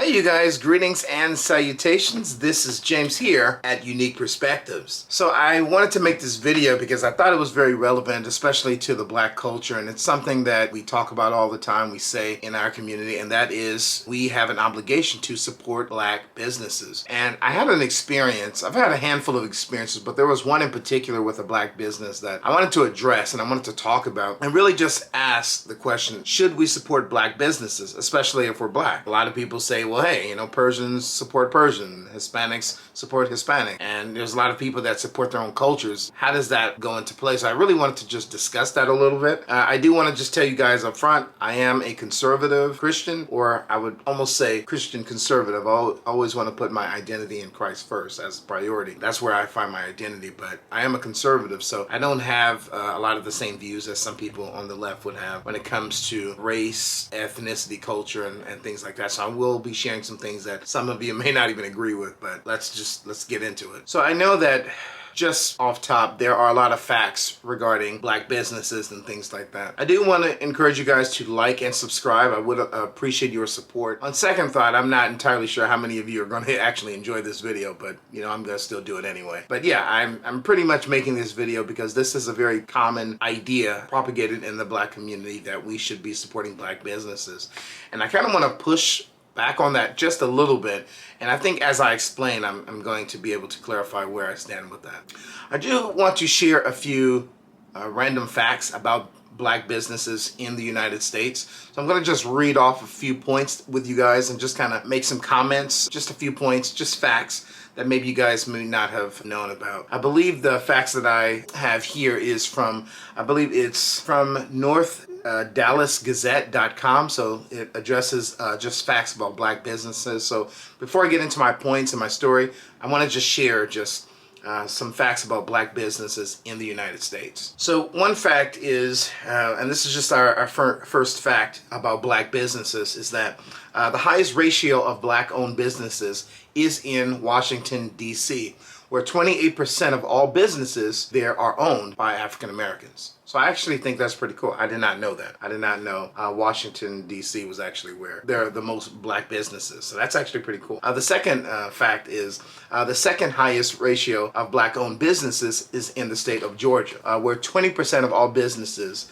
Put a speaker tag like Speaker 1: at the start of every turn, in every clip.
Speaker 1: Hey you guys, greetings and salutations. This is James here at Unique Perspectives. So I wanted to make this video because I thought it was very relevant, especially to the black culture, and it's something that we talk about all the time, we say in our community, and that is we have an obligation to support black businesses. And I had an experience, I've had a handful of experiences, but there was one in particular with a black business that I wanted to address and I wanted to talk about and really just ask the question, should we support black businesses, especially if we're black? A lot of people say, well, hey, Persians support Persian, Hispanics support Hispanic, and there's a lot of people that support their own cultures. How does that go into place? So I really wanted to just discuss that a little bit. I do want to just tell you guys up front, I am a conservative Christian, or I would almost say Christian conservative. I always want to put my identity in Christ first as a priority. That's where I find my identity, but I am a conservative, so I don't have a lot of the same views as some people on the left would have when it comes to race, ethnicity, culture, and things like that. So I will be sharing some things that some of you may not even agree with, but let's get into it. So I know that just off top, there are a lot of facts regarding black businesses and things like that. I do want to encourage you guys to like and subscribe. I would appreciate your support. On second thought, I'm not entirely sure how many of you are going to actually enjoy this video, but I'm going to still do it anyway. But yeah, I'm pretty much making this video because this is a very common idea propagated in the black community that we should be supporting black businesses. And I kind of want to push back on that just a little bit, and I think as I explain, I'm going to be able to clarify where I stand with that. I do want to share a few random facts about black businesses in the United States. So I'm going to just read off a few points with you guys and just kind of make some comments, just a few points, just facts that maybe you guys may not have known about. I believe the facts that I have here is from, I believe it's from DallasGazette.com, so it addresses just facts about black businesses. So before I get into my points and my story, I want to just share some facts about black businesses in the United States. So one fact is, and this is just our first fact about black businesses, is that the highest ratio of black-owned businesses is in Washington, D.C., where 28% of all businesses there are owned by African Americans. So I actually think that's pretty cool. I did not know that. I did not know Washington, D.C. was actually where there are the most black businesses. So that's actually pretty cool. The second fact is the second highest ratio of black-owned businesses is in the state of Georgia, where 20% of all businesses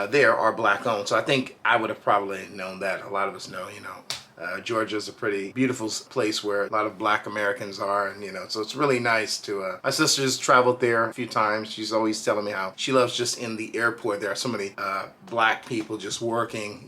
Speaker 1: there are black-owned. So I think I would have probably known that. A lot of us know, Georgia is a pretty beautiful place where a lot of black Americans are, and so it's really nice to, my sister's traveled there a few times. She's always telling me how she loves just in the airport. There are so many black people just working,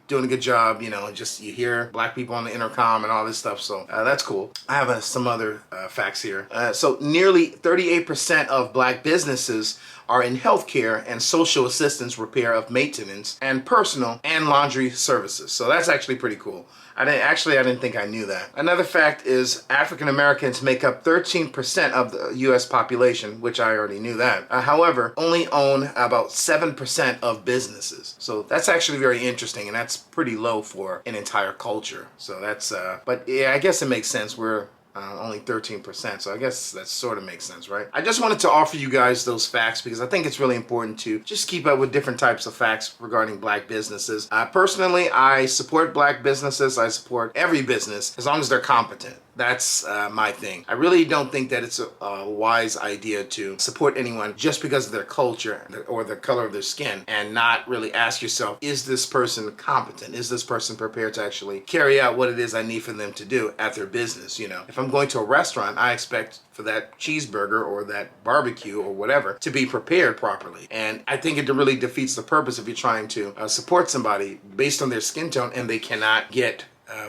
Speaker 1: doing a good job, and just you hear black people on the intercom and all this stuff, so that's cool. I have some other facts here. So nearly 38% of black businesses are in healthcare and social assistance, repair of maintenance, and personal and laundry services. So that's actually pretty cool. I didn't think I knew that. Another fact is African Americans make up 13% of the U.S. population, which I already knew that. However, only own about 7% of businesses. So that's actually very interesting, and that's pretty low for an entire culture. So that's, but yeah, I guess it makes sense. We're only 13%, so I guess that sort of makes sense, right? I just wanted to offer you guys those facts because I think it's really important to just keep up with different types of facts regarding black businesses. Personally, I support black businesses. I support every business as long as they're competent. That's my thing. I really don't think that it's a wise idea to support anyone just because of their culture or the color of their skin and not really ask yourself, is this person competent? Is this person prepared to actually carry out what it is I need for them to do at their business? If I'm going to a restaurant, I expect for that cheeseburger or that barbecue or whatever to be prepared properly. And I think it really defeats the purpose if you're trying to support somebody based on their skin tone and they cannot get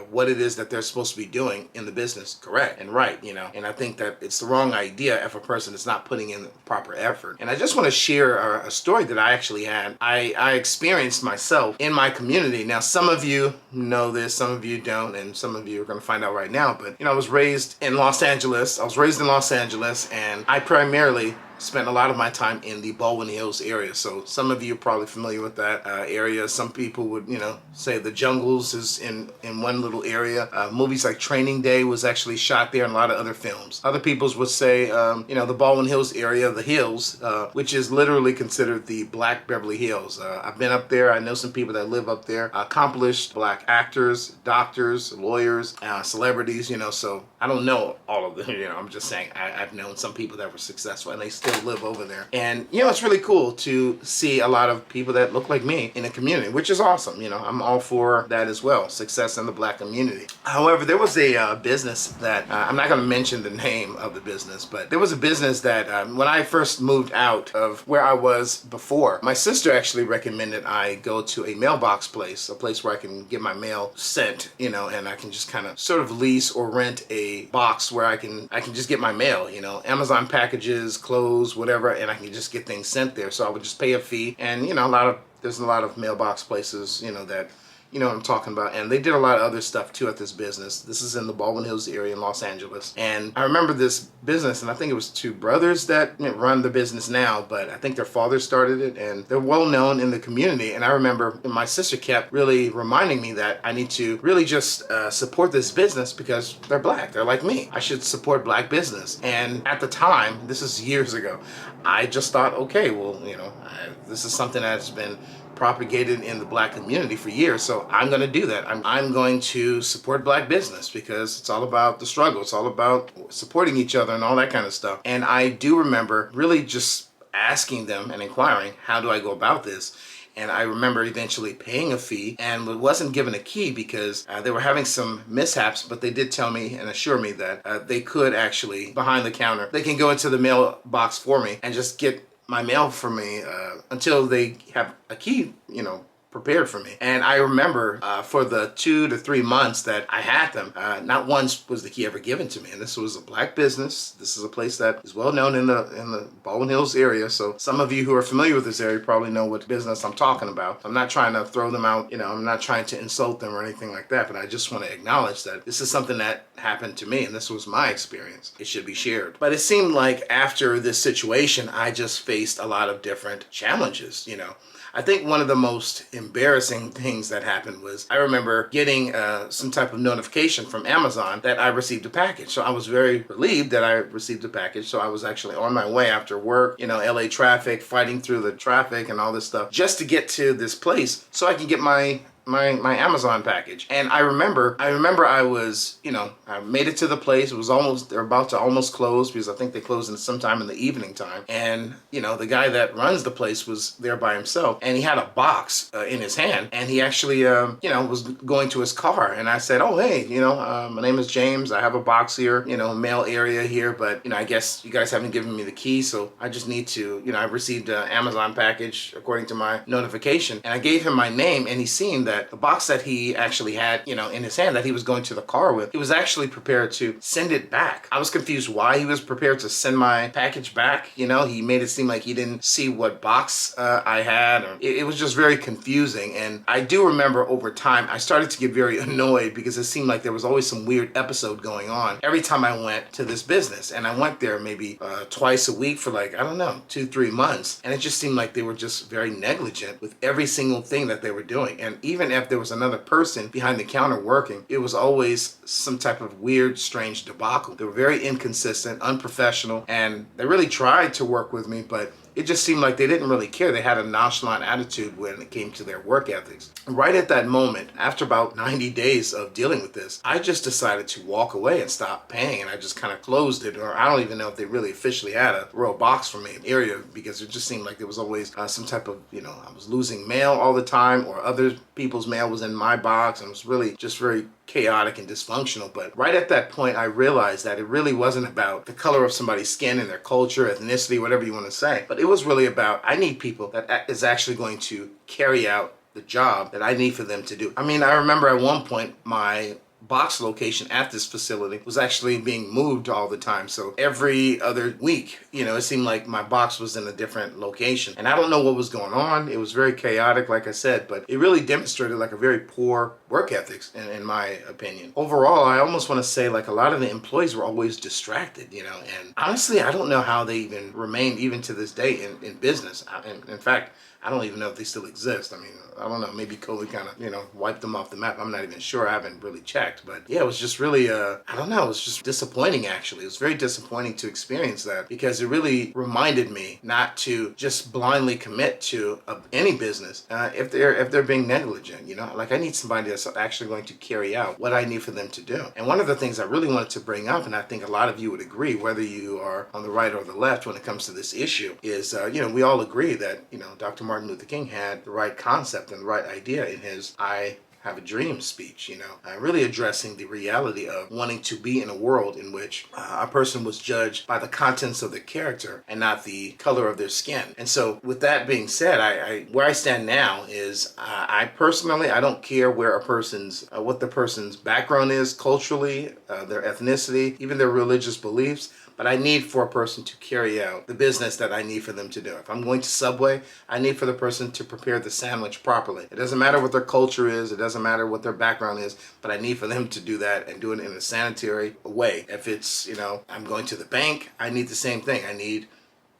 Speaker 1: what it is that they're supposed to be doing in the business correct and right, and I think that it's the wrong idea if a person is not putting in the proper effort. And I just want to share a story that I actually had. I experienced myself in my community. Now, some of you know this, some of you don't, and some of you are going to find out right now, but I was raised in Los Angeles. And I primarily spent a lot of my time in the Baldwin Hills area. So some of you are probably familiar with that area. Some people would, say the Jungles is in one little area. Movies like Training Day was actually shot there, and a lot of other films. Other peoples would say, the Baldwin Hills area, the Hills, which is literally considered the Black Beverly Hills. I've been up there. I know some people that live up there. Accomplished Black actors, doctors, lawyers, celebrities. So I don't know all of them. I'm just saying I've known some people that were successful, and they still live over there. And it's really cool to see a lot of people that look like me in a community, which is awesome. I'm all for that as well, success in the Black community. However, there was a business that I'm not going to mention the name of the business, but there was a business that when I first moved out of where I was before, my sister actually recommended I go to a mailbox place, a place where I can get my mail sent, and I can just kind of sort of lease or rent a box where I can just get my mail, Amazon packages, clothes, whatever, and I can just get things sent there. So I would just pay a fee, and there's a lot of mailbox places, that what I'm talking about. And they did a lot of other stuff too at this business. This is in the Baldwin Hills area in Los Angeles. And I remember this business, and I think it was two brothers that run the business now, but I think their father started it, and they're well known in the community. And I remember my sister kept really reminding me that I need to really just support this business because they're Black. They're like me. I should support Black business. And at the time, this is years ago, I just thought, okay, well, this is something that's been propagated in the Black community for years, so I'm going to do that. I'm going to support Black business because it's all about the struggle. It's all about supporting each other and all that kind of stuff. And I do remember really just asking them and inquiring, how do I go about this? And I remember eventually paying a fee and wasn't given a key because they were having some mishaps, but they did tell me and assure me that they could actually, behind the counter, they can go into the mailbox for me and just get my mail for me until they have a key, prepared for me. And I remember for the 2 to 3 months that I had them, not once was the key ever given to me. And this was a Black business. This is a place that is well known in the Baldwin Hills area. So some of you who are familiar with this area probably know what business I'm talking about. I'm not trying to throw them out. I'm not trying to insult them or anything like that, but I just want to acknowledge that this is something that happened to me, and this was my experience. It should be shared. But it seemed like after this situation, I just faced a lot of different challenges, I think one of the most embarrassing things that happened was I remember getting some type of notification from Amazon that I received a package. So I was very relieved that I received a package. So I was actually on my way after work, LA traffic, fighting through the traffic and all this stuff just to get to this place so I can get my Amazon package. And I remember I was, I made it to the place. It was they're about to almost close because I think they closed in sometime in the evening time. And, the guy that runs the place was there by himself, and he had a box in his hand, and he actually, was going to his car. And I said, oh, hey, my name is James. I have a box here, mail area here, but, I guess you guys haven't given me the key. So I just need to, I received an Amazon package according to my notification. And I gave him my name, and he seen that the box that he actually had, in his hand that he was going to the car with, he was actually prepared to send it back. I was confused why he was prepared to send my package back. He made it seem like he didn't see what box I had. It was just very confusing. And I do remember over time, I started to get very annoyed because it seemed like there was always some weird episode going on every time I went to this business. And I went there maybe twice a week for 2-3 months. And it just seemed like they were just very negligent with every single thing that they were doing. And even if there was another person behind the counter working, it was always some type of weird, strange debacle. They were very inconsistent, unprofessional, and they really tried to work with me, but it just seemed like they didn't really care. They had a nonchalant attitude when it came to their work ethics. Right at that moment, after about 90 days of dealing with this, I just decided to walk away and stop paying, and I just kind of closed it, or I don't even know if they really officially had a row box for me in the area, because it just seemed like there was always some type of, I was losing mail all the time, or other people's mail was in my box, and it was really just very chaotic and dysfunctional. But right at that point, I realized that it really wasn't about the color of somebody's skin and their culture, ethnicity, whatever you want to say, but it was really about, I need people that is actually going to carry out the job that I need for them to do. I mean, I remember at one point, my box location at this facility was actually being moved all the time. So every other week, it seemed like my box was in a different location. And I don't know what was going on. It was very chaotic, like I said, but it really demonstrated like a very poor work ethics in my opinion. Overall, I almost want to say like a lot of the employees were always distracted, and honestly, I don't know how they even remain even to this day in business. In fact, I don't even know if they still exist. I mean, I don't know. Maybe COVID kind of, wiped them off the map. I'm not even sure. I haven't really checked. But yeah, it was just really, I don't know. It was just disappointing, actually. It was very disappointing to experience that because it really reminded me not to just blindly commit to any business if they're being negligent, Like I need somebody that's actually going to carry out what I need for them to do. And one of the things I really wanted to bring up, and I think a lot of you would agree, whether you are on the right or the left when it comes to this issue, is, we all agree that, Dr. Martin Luther King had the right concept and the right idea in his I Have a Dream speech, really addressing the reality of wanting to be in a world in which a person was judged by the contents of their character and not the color of their skin. And so with that being said, where I stand now is I personally, I don't care where what the person's background is culturally, their ethnicity, even their religious beliefs. But I need for a person to carry out the business that I need for them to do. If I'm going to Subway, I need for the person to prepare the sandwich properly. It doesn't matter what their culture is. It doesn't matter what their background is. But I need for them to do that and do it in a sanitary way. If it's, I'm going to the bank, I need the same thing. I need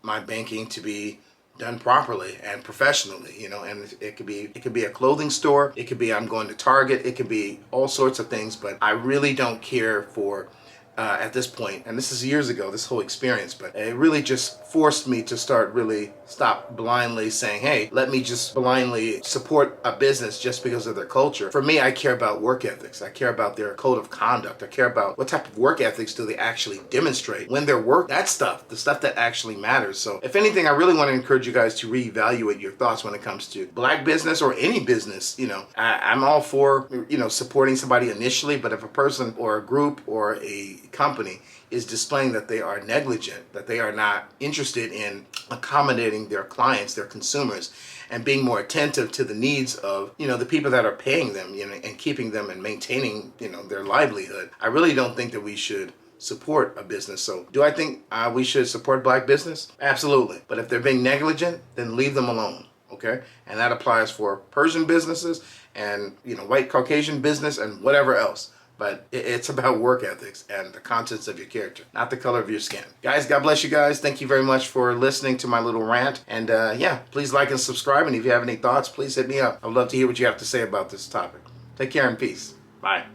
Speaker 1: my banking to be done properly and professionally, and it could be a clothing store. It could be I'm going to Target. It could be all sorts of things. But I really don't care for at this point, and this is years ago, this whole experience, but it really just forced me to stop blindly saying, hey, let me just blindly support a business just because of their culture. For me, I care about work ethics. I care about their code of conduct. I care about what type of work ethics do they actually demonstrate when they're the stuff that actually matters. So if anything, I really want to encourage you guys to reevaluate your thoughts when it comes to black business or any business. I'm all for, supporting somebody initially, but if a person or a group or a company is displaying that they are negligent, that they are not interested in accommodating their clients, their consumers, and being more attentive to the needs of, the people that are paying them, and keeping them and maintaining, their livelihood, I really don't think that we should support a business. So do I think we should support black business? Absolutely. But if they're being negligent, then leave them alone. Okay? And that applies for Persian businesses and, white Caucasian business and whatever else. But it's about work ethics and the contents of your character, not the color of your skin. Guys, God bless you guys. Thank you very much for listening to my little rant. And please like and subscribe. And if you have any thoughts, please hit me up. I would love to hear what you have to say about this topic. Take care and peace. Bye.